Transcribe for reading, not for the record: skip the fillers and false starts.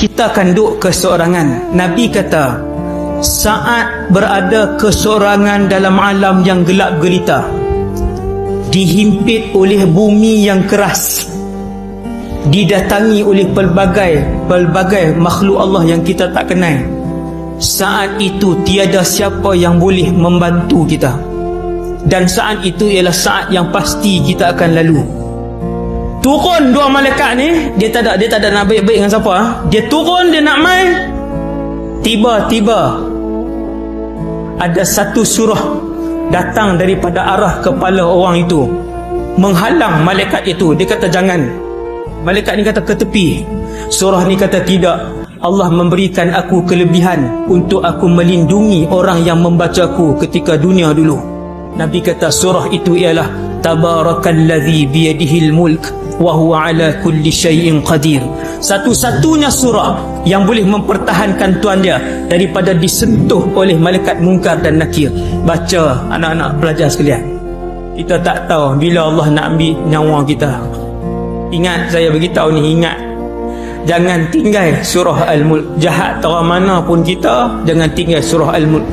kita akan duduk keseorangan. Nabi kata, saat berada keseorangan dalam alam yang gelap gelita, dihimpit oleh bumi yang keras, didatangi oleh pelbagai makhluk Allah yang kita tak kenal, saat itu tiada siapa yang boleh membantu kita. Dan saat itu ialah saat yang pasti kita akan lalu. Turun dua malaikat ni, dia tak ada nak baik-baik dengan siapa. Dia turun, dia nak main. Tiba-tiba ada satu surah datang daripada arah kepala orang itu, menghalang malaikat itu. Dia kata jangan. Malaikat ni kata ke tepi. Surah ni kata tidak. Allah memberikan aku kelebihan untuk aku melindungi orang yang membacaku ketika dunia dulu. Nabi kata surah itu ialah Tabarakalladzi biyadihil mulk wa huwa ala kulli syai'in qadir. Satu-satunya surah yang boleh mempertahankan tuan dia daripada disentuh oleh malaikat mungkar dan nakir. Baca anak-anak pelajar sekalian. Kita tak tahu bila Allah nak ambil nyawa kita. Ingat, saya beritahu ni, ingat, jangan tinggal surah Al-Mulk. Jahat orang mana pun kita, jangan tinggal surah Al-Mulk.